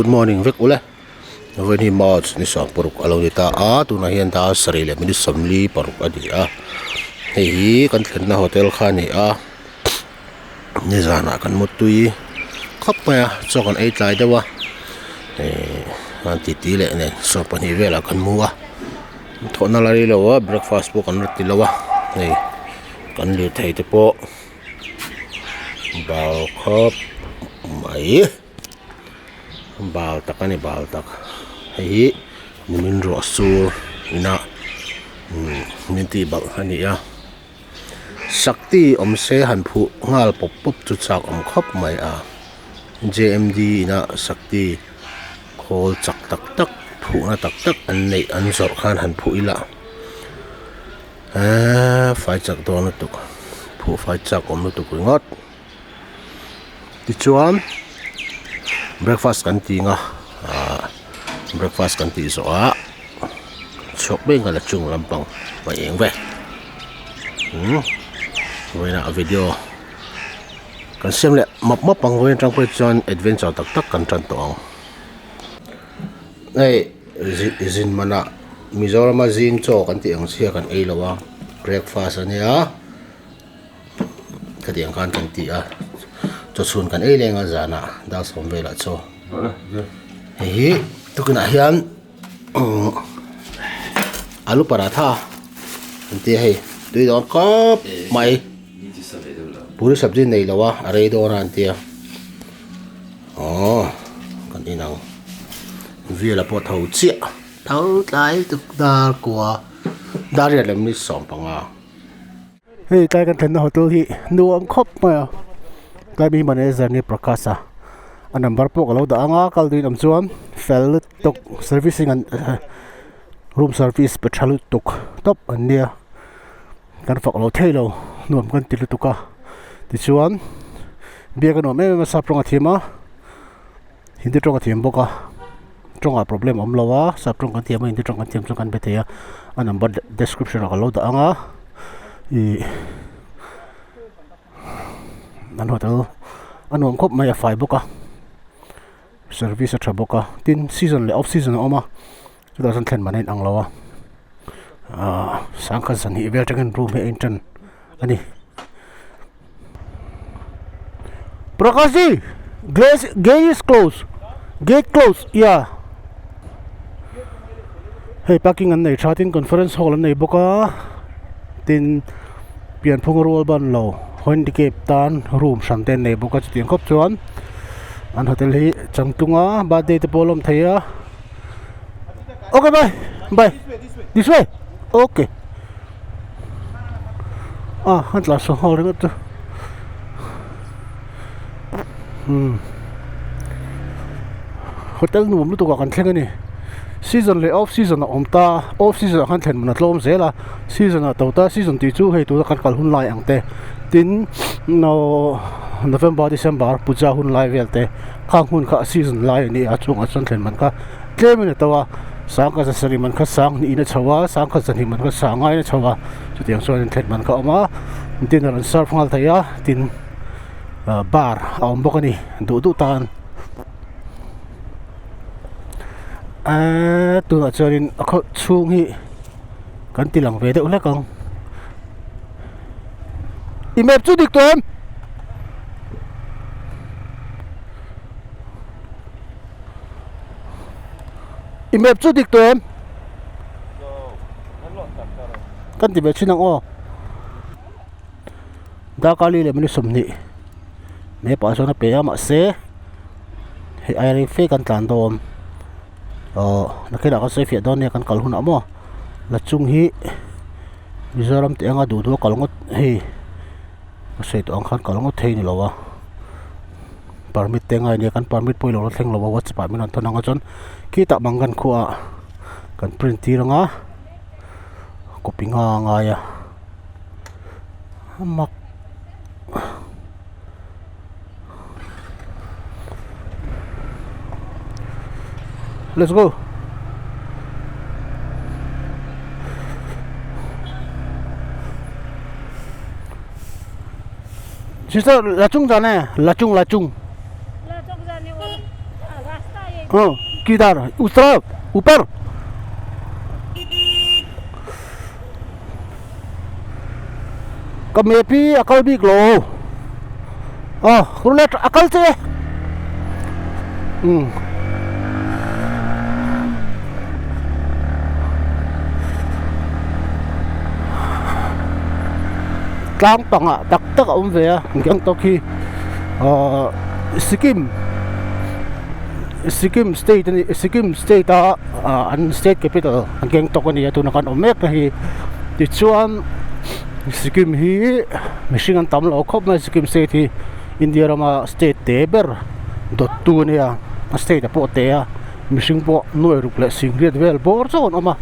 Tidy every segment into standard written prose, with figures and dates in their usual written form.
good morning vek ule when he march ni so poruk alo dita tu na hian ta sarile mini samli poruk adia hei kan thlenna hotel khani ni zana kan mutui khapya chokan ei tlai dawa anti tile ne so pani vela kan muwa thona lari lawa breakfast bo kan rat lawa nei kan le thai te po bal khop mai bal takani bal tak hei min ro sur ina minti bal hani ya sakti omse han phu ngal pop pop chu chak om khop mai JMD ina sakti khol chak tak tak phu na tak tak an nei an zor khan han phu ila fai chak do na tuk phu fai chak om na tuk ngot ti chuan breakfast kan ti nga breakfast kan ti so chok beng ala chung lampang mai eng ve wena video kan sem le map pang wen tang pre chon adventure tak tak kan tran tong ei zin mana Mizoram zing cho kan ti ang sia kan ei lawa breakfast ania kadiang kan ti cho sun kan ei lenga zana da som vela cho hei tukuna hian alu paratha anti hei tui don kop mai puri sabji nei lawa arei do ran tia kan inang vela po thau chia thau tlai tuk dar kwa daria lem ni som panga hei tai kan thena hotel hi nuam khop ma kai mi manager ni prakasa a number po lo da anga kal din am chuan fel tok servicing an room service petrol tok top ania kan fak lo thailo nuam kan tilu tuka ti chuan bia kan me ma sapronga thima hindi tonga thim boka tonga problem om lawa saprong kan thima hindi tonga thim chu kan betheya a number description ka lo da anga nan hotel anuam khop mai fai boka service a boka tin season le off season oma 2010 manin ang lawa sangkhan san hi vel taken room he intern ani Prakasi gate is closed gate closed yeah hey parking an nei chatin conference hall an nei boka tin pian phungrol ban lo handicap tan room santen nei boka chitin khop chuan an hotel hi changtunga birthday te polom thaya okay bye this way okay hantla so hol ringot hotel nu mu to ka kan thlengani season le off season omta off season kan thlen mana tlom zela season a tota season ti chu hei tu kan kal hun lai angte tin no November December puja hun lai velte khang hun kha season lai ni a chung a chan thlen man ka tlemina tawa sang ka sari man kha sang ni na chawa sang kha sani man kha sangai na chawa chu tiang so thlen man ka oma tin ran sar phangal thaya tin bar aum bokani du tan tu na chorin akho chung hi kan tilang ve de ule kang imap chu dik tom imap chu dik tom kan ti be chinang o da kali le mani somni me pa so na pe ama se he ai fe kan tlan dom nakina ka se fe don ne kan kalhun amo la chung hi Mizoram te anga du kalngot he se to ang khan kalngot thei ni lawa permit te ngai ne kan permit poi lo thleng lawa watch pa min an thonanga chon ki ta mangan khuwa kan print ti ranga copy nga ya mak let's go sister lachung jane lachung किधर उस तरफ ऊपर कमेपी अकल भी glow roulette अकल से Klang panga tak tak về ngang to khi Sikkim state an state capital ngang to ko niya to nakan omek hi ti chuan Sikkim hi mishing an tam lo khop na Sikkim state hi India rama state teber dot tu niya state po te a mishing po noi ruple singriat vel bor zon ama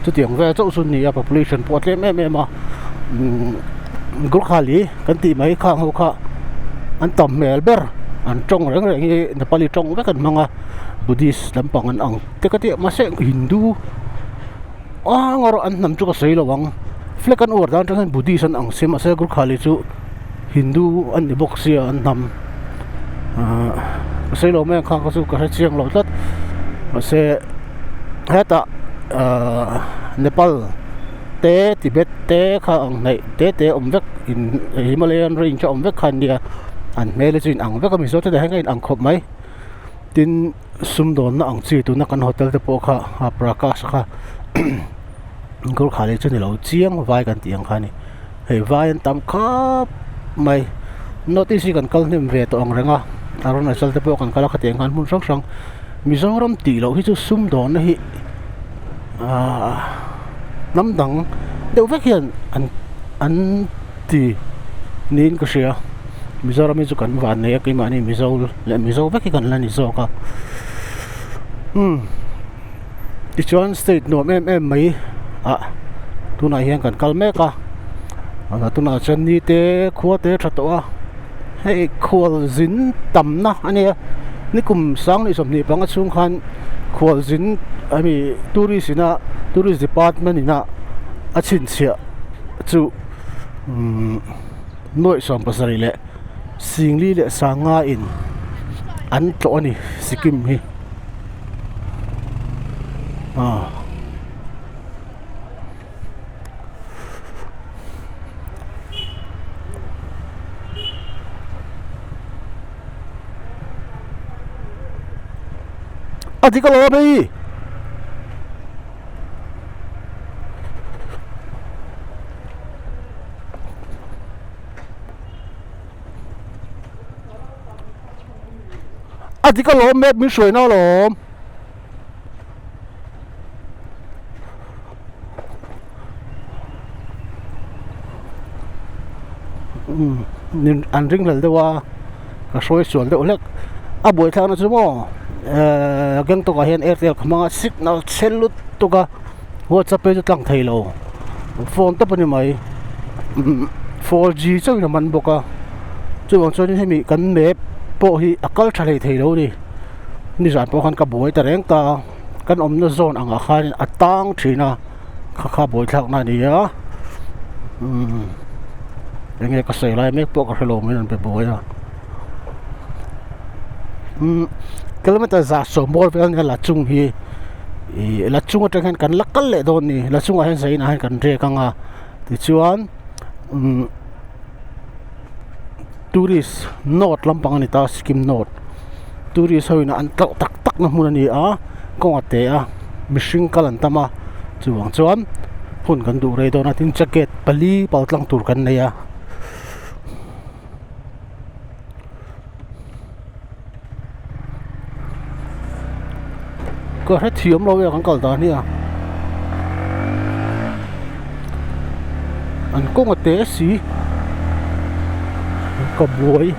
chu tiang ve chu sun niya population po tle me ma Gurkhali kan ti mai khang ho kha an tam melber an tong reng reng hi Nepali tong ve kan manga Buddhist lampang an ang te ka ti ma se Hindu ngor an nam chu ka sei lawang flek an or dan tang Buddhist an ang sim ase Gurkhali chu Hindu an ni bok sia an nam sei lo me khang ka chu ka chiang lo tat ase heta Nepal te Tibet te kha ang nei te omvek in Himalayan range cha omvek khan dia an mele chin ang vek mi so te hang in ang khop mai tin sumdon na ang chi tu na kan hotel te po kha Prakash kha gol khale chu ni lo chiang vai kan tiang kha ni hei vai an tam khap mai notice kan kal nim ve to ang renga aron na sal te po kan kala kha tiang han mun sang sang Mizoram ti lo hi chu sumdon na hi năm đằng đều phát hiện anh thì nên có gì Mizoram mình chụp vạn này cái mà này Mizo phát hiện là Mizo cả thì chọn state nó em mấy tu này hiện cần kalme cả tu nào chân đi te khua te chặt toa hay khua dính tầm na anh ấy ní cùng sáng đi sớm đi bằng xuống khan khua dính anh ấy tourist department na achin sia chu noi som pasari le singli le sanga in an to ani Sikkim hi Adikalo bai thì cái lốm mép mới sưởi nó lốm nên ăn riêng lần đâu cái sôi sườn đâu lắc buổi thang nó chứ mò gần tôi có hiện Airtel mà signal cellular tôi có WhatsApp bây giờ tăng thay lâu phone tập như mày 4G chứ là mình bọc chứ bằng cho nên mình cần mép po hi akal thale theilo ni zan po khan ka boi ta reng ta kan om na zone anga khan atang thina kha boi thak na ni ya enge ka sei lai mek po ka hello men pe boi ya kilometer za so mol vel nga la chung hi la chung atang han kan lakal le don ni la chung a han sei na han kan re kanga ti chuan tourist note lampang ani ta Sikkim note tourist hoina an tak tak na mun ani ko ate mishing kalan tama chuang chuan hun kan du re do na tin jacket pali pautlang tur kan nei có hết thiếm lo kan kal ta ni an ko ate si có buổi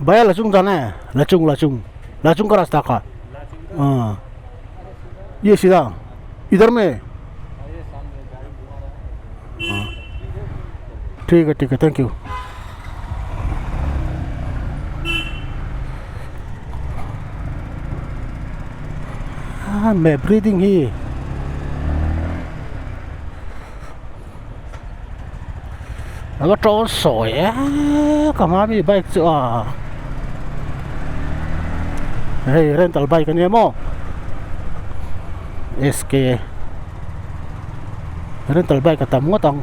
Baya lacung sana, lacung का रास्ता का ये सीधा इधर में ठीक है thank you map reading hi nó trốn sỏi cả má bị bike chứ à hey rental bike kan mo SK rental bike ka tam ngotong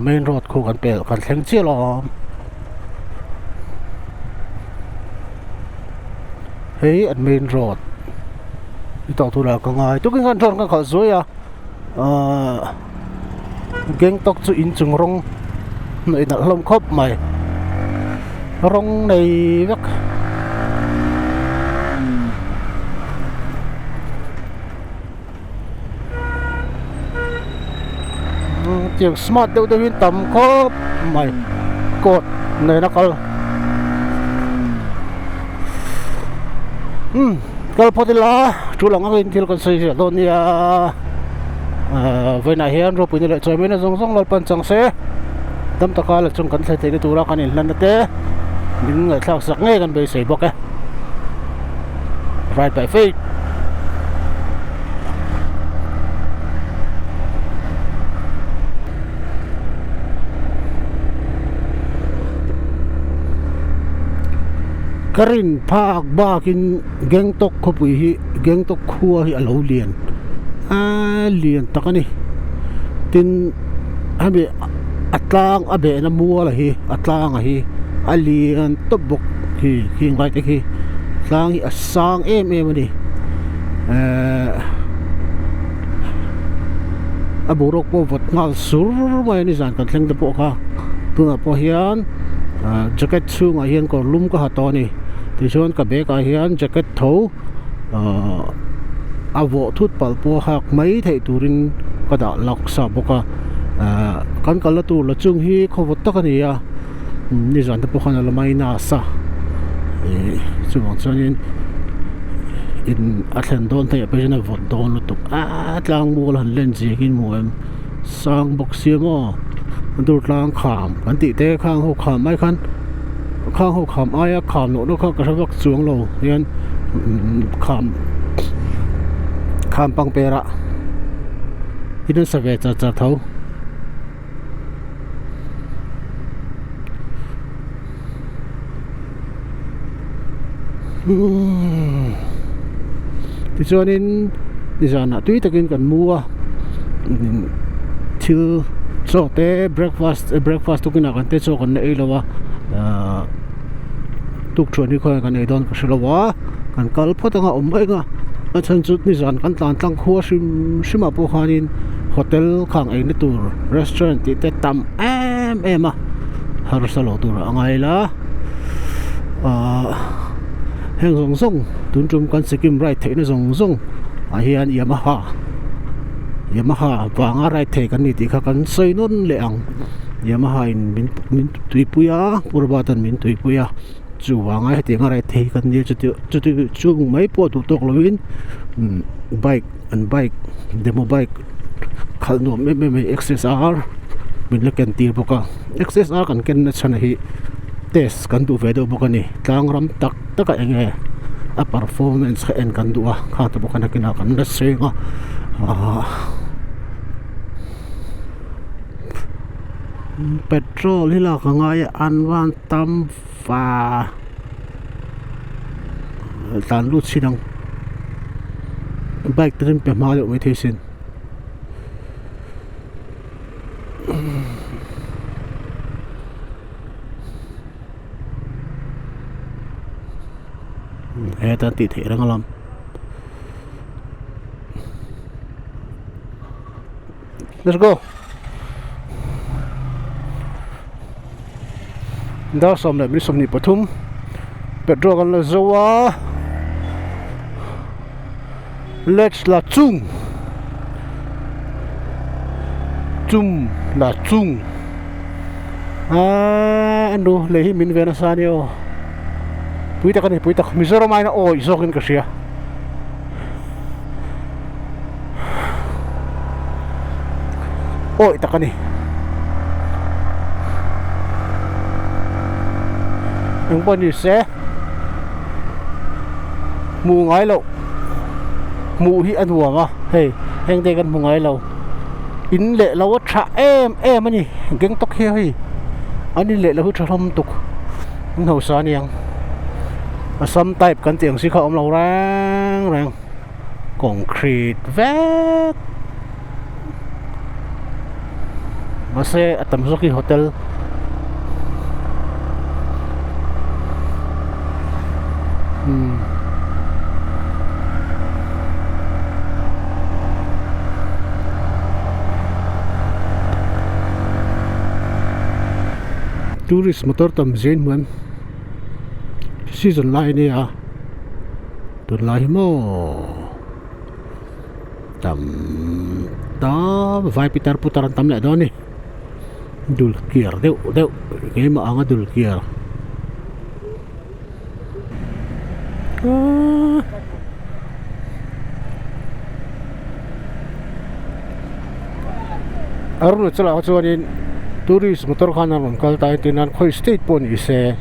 main road khu kan pel kan thleng chi lo hey at main road tao thu là con ai tôi cái ngăn thon cái khẩu suối à geng tóc chú in chung rong này là lông khớp mày rong này vắt chiếc smart đâu tôi tầm khớp mày cột này nó có kalau potila chulang ang intil kan sei don ya với này hiện rồi bây giờ chơi mấy nó rong lal pan chang se đâm ta cả là chung kan sai thế tura kan in lan te những người thao sắc nghe kan bị sei bok right by faith karin phak ba kin gengtok khopui hi gengtok khua hi alo lian lian takani tin abi atlang abe na muala hi atlang hi alian tobok hi ngai te hi tlang hi asang em ni aburok po vot ngal sur mai ni zan kan thleng te po kha tunga po hian jacket chung a hian kor lum ka ha to ni thì chuan ka be ka hian jacket tho avo thut palpo hak mai thei turin ka da lak sa boka kan kala tu la chung hi khowot ta kani ya ni zan ta pokhan la mai na sa chuang chuanin in athen don thei pe jana vot don lu tuk tlang mu lan len ji kin mu em sang bok siamo dur tlang kham kan ti te khang ho kham mai khan khang ho kham aya kham no kha ka rawak chuang lo hian kham pang pera in sa ve cha cha tho thì cho nên bây giờ là tuy takin kan mua thil cho te breakfast tu kina kan te cho kan nei lawa tuk chuan ni khoi kan ei don ka shlowa kan kal photanga ombai nga a chan chut ni zan kan tlan tlang khuwa shima po khanin hotel khang ei ni tur restaurant ti te tam em a har salo tur angai la heng zong tun chum kan Sikkim right the ni zong a hian Yamaha wanga right the kan ni ti kha kan sei non le ang Yamaha in min tuipuya purbatan min tuipuya chu wanga he nga right the kan ni chu mai po tu tok lovin bike demo bike khal no me XSR min le kan tir boka XSR kan ken na chana hi test kan du ve do boka ni tlang ram tak taka enge a performance en kan du a kha to boka na kina kan na senga petrol hi la ka ngai anwan tam fa tan lu chinang bike trim pe ma lo mai thesin ta ti the rang lam let's go Dawrpui le MIZO ni pathum petrol kan la zowa let's la chung la chung ando le hi min vena sanio puita kan puita Mizoram ai na oi zokin ka sia oi takani ang bani se mu ngai lo mu hi an huanga hey heng de kan mu ngai lo in le lo tha em ani geng tok hi hi ani le lo tha rom tuk no sa niang some type kan tiang si kha om lo rang concrete vek mase atam zoki hotel tourist motor tam zen muan season lai ni a tun lai mo tam ta vai putaran tam le do ni dul kiar deu ke ma anga dul kiar arun chala chuanin tourist motor khana ron kal tai tinan khoi state pon ise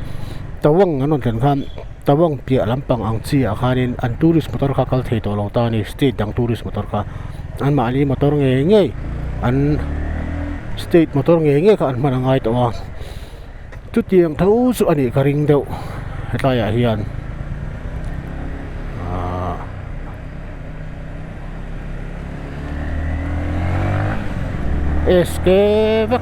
tawang anon kan khan tawang pia lampang ang chi a khanin an tourist motor kha kal thei to lo ta ni state dang tourist motor kha an ma ali motor nge an state motor nge kha an man ngai to wa tu tiang thau su ani ka ring deuh hetlaya hian escape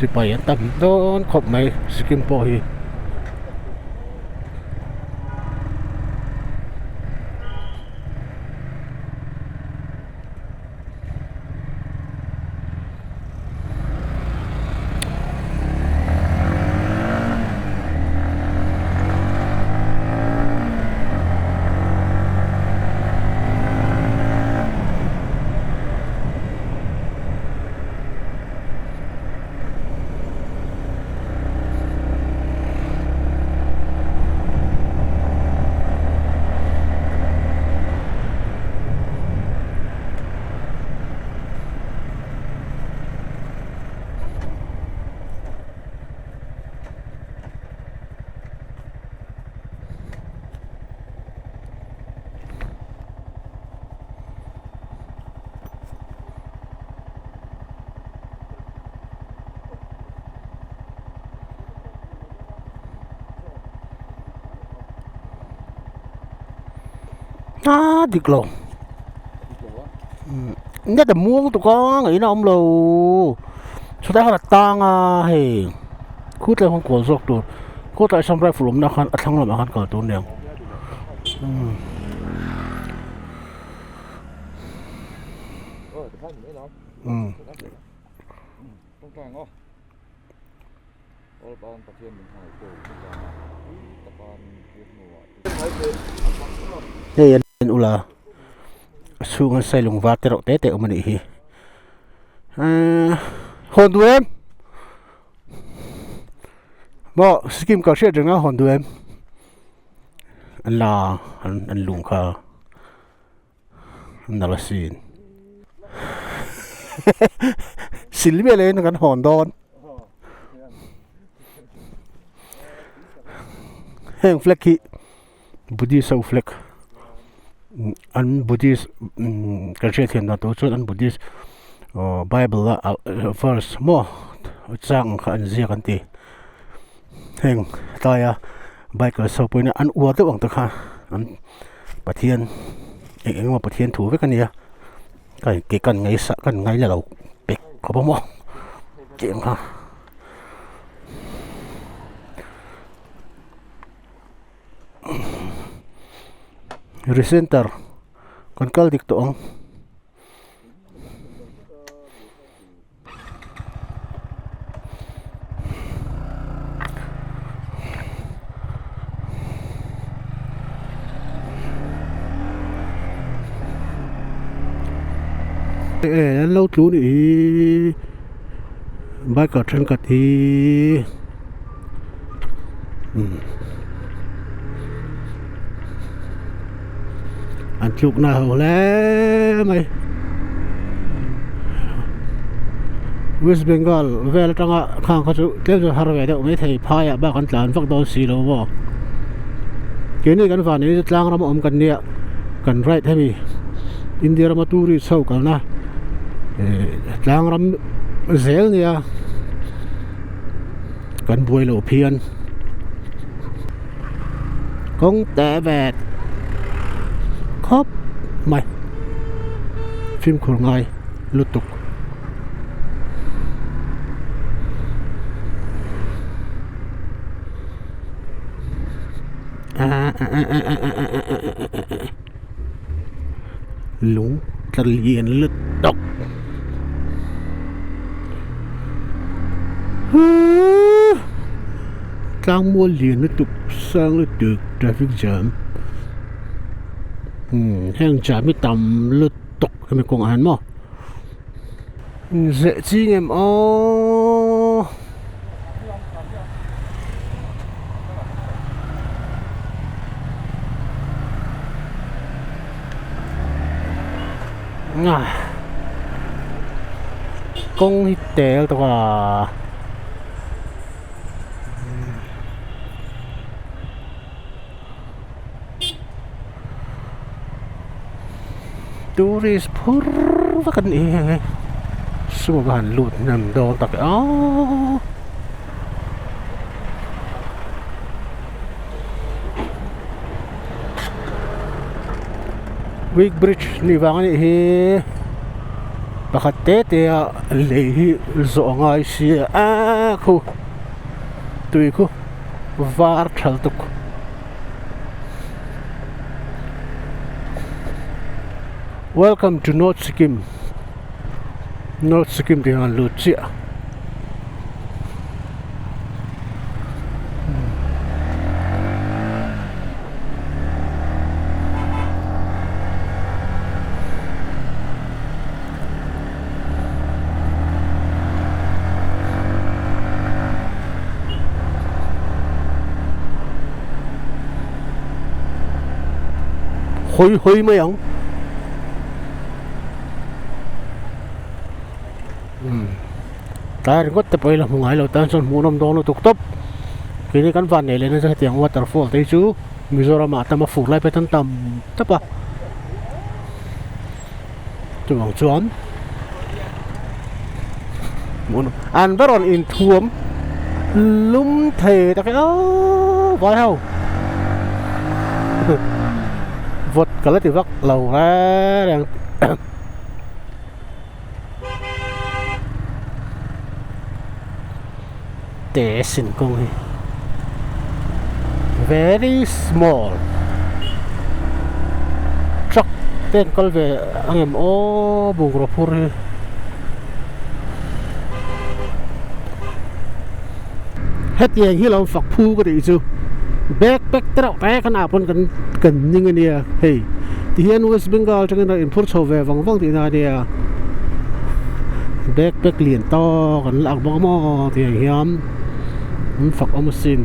si payan tam don khop mai Sikkim po hi diklo nè tầm muông tụi con nghĩ nó ông lù số đó là tang à hey cút lại không còn dọc tụt cút lại xong ra phủ lùm nó khăn thằng làm khăn cờ tụi nèo hey anh ula xuống xây lồng vát tẹo tẹo mà đi hòn đuôi em bo Sikkim có chuyện nào hòn đuôi em anh là anh lùng khờ anh là xin xin biết lên cái hòn đòn hang flecky budi sau fleck an Buddhist cái chuyện đó tôi cho an Buddhist Bible verse mo trang an zia kan ti heng taya bike so poina an uwa te wang ta kha an pathian eng ma pathian thu ve kan ya kai ke kan ngai sa kan ngai la lo pek ko ba mo kem kha recenter kon kal dik to ang lâu chú đi bãi cỏ trên cát thì anh chụp nào lẽ mày West Bengal về là trong khang khát chú tiếp tục harvest được mấy thầy phai à ba con tàn phát đòn xì đâu vô cái này cái phản này lang ram om cần nia cần right hay mi India ram turi sâu cả na lang ram zel nia cần buổi lộ phiền công tệ về khóc mày phim của ngài lụt tục lúng thật liền lụt tục đang mua liền lụt tục sang lụt được traffic jam hang chả mới tầm lụt tục thì mình còn ăn mà dễ chi em ô công hít téo tao à tourist pur vakan eh sumahan lut nam do tak Big bridge ni vangan hi pakate te lehi zongai si khu tui khu var thal tuk Welcome to North Sikkim. North Sikkim thì hàng lụt chị ạ. Hôi mấy ông. Tayo ko tapay lang mga ilaw tanson munam dono tuktop kini kan van nila na sa tiang waterfall tayo su MIZO mata mafulay petan tam tapa tuang chuan munam an baron in thuom lum thề ta cái vai hao vượt cả lấy tiền vắc lầu ra đang để xin công hi very small truck tên con về anh em ô bùng rộp hi hết tiền hi lòng phật phu cái gì chứ backpack trao té cái nào còn cần như này hey thì hiện West Bengal cho nên import sầu về vòng vòng thì nào đi backpack liền to còn lạc bó mò thì hiếm phật ông xin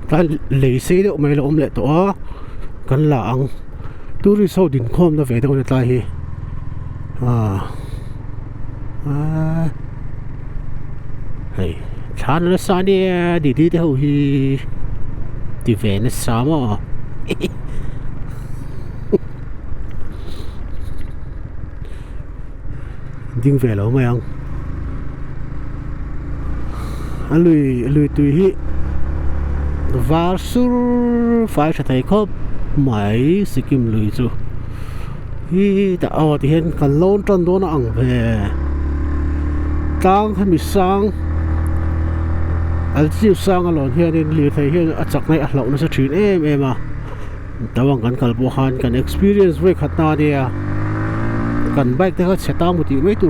cái lấy xe đâu mày là ôm lại tổ cái lạng tôi đi sau đỉnh khom nó về đâu này tai hi hey chán nó sao đi đi theo hi đi về nó sao mà đi về lâu mày không anh lùi tùy hi và sur phải sẽ thấy có mấy Sikkim lùi chứ hi đã thì hiện cả lôn tròn đó nó ăn về tăng hay bị sang anh chịu sang ở lon hiện nên lìa thấy hiện chắc này ở lon nó sẽ chuyển em à tao bằng cái kalbuhan cái experience với khát na đi à kan bike te kha cheta mu ti mai tu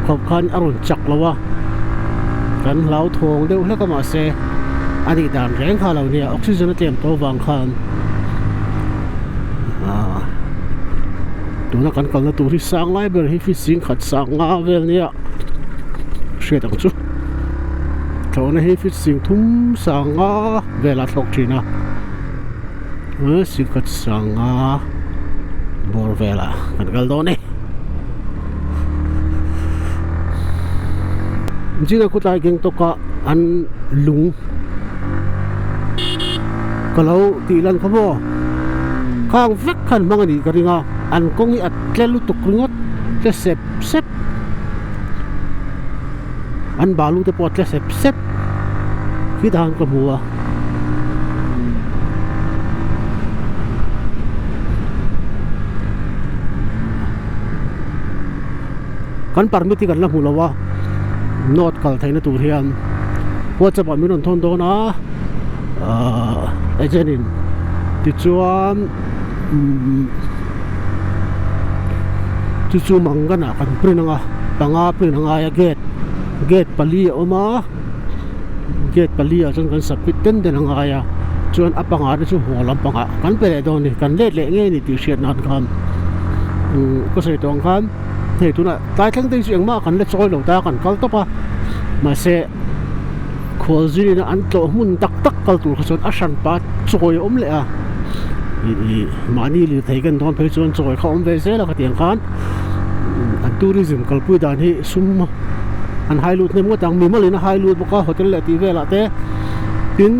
khop khan arun chak lawa kan lau thong deuh hleka ma se ani dan reng kha lo nia oxygen atlem to wang khan tuna kan kalna tu ri sang lai ber hi fishing khat sang nga vel nia hriat ang chu thona hi fishing thum sang nga vela thlok thina sikhat sang nga bor vela kan gal do ne jina ku tai geng to ka an lung kalau tilan ka mo khang vek khan mangani ka ringa an kongi at tlelu tuk ringot te sep sep an balu te pot le sep sep kidahan ka buwa kan permiti kan la hulawa not kal thaina tur hian whatsapp an min on thon do na agenin ti chuan chu mangana kan prinanga panga prinanga ya gate pali oma gate pali a chon kan sapit ten den anga ya chuan apanga chu holam panga kan pele do ni kan let le nge ni ti hriat nan khan ko sei tong khan thei tuna tai thlang te chiang ma kan le choi lo ta kan kal topa ma se khwalzini na an to mun tak tak kal tur khon asan pa choi om le a mani li thei kan don pe chuan choi kha om ve se la ka tiang khan an tourism kalpui dan hi sum an hailut ne mo tang mi malina hailut boka hotel le ti vela te tin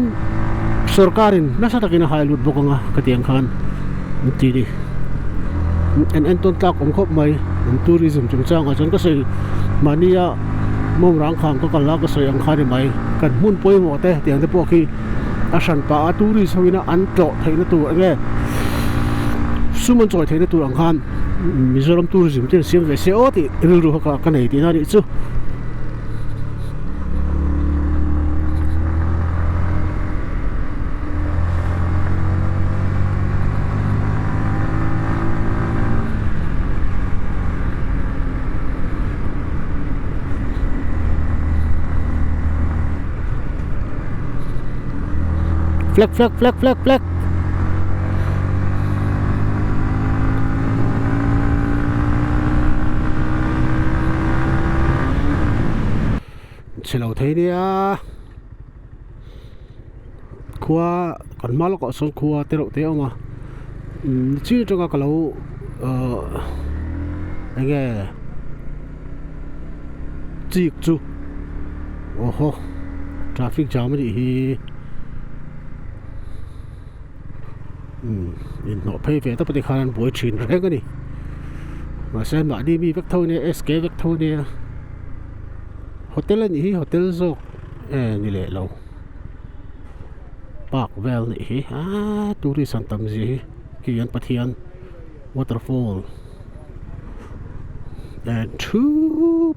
sarkarin nasa takina hailut boka nga ka tiang khan ti di en ton tak om khop mai tourism chung chang a chon ka sei mania mong rang khang ko kala ka sei ang khari mai kan mun poi mo te tiang te po khi asan pa tourist hoina an to theina tu nge suman choi theina tu ang khan Mizoram tourism ten siam ve se oti ru ka nei ti na ri chu flag chelo thei nia khua kan mal ko son khua te ro te oma chi tonga kalo enge chik chu oho traffic jam ri hi in no pay ve ta pati khan boi thin re ga ni ma sen ma di mi vek thau ne sk vek thau ne hotel ni hi hotel zo ni le lo park vel ni hi tourist an tam ji ki yan pathian waterfall and two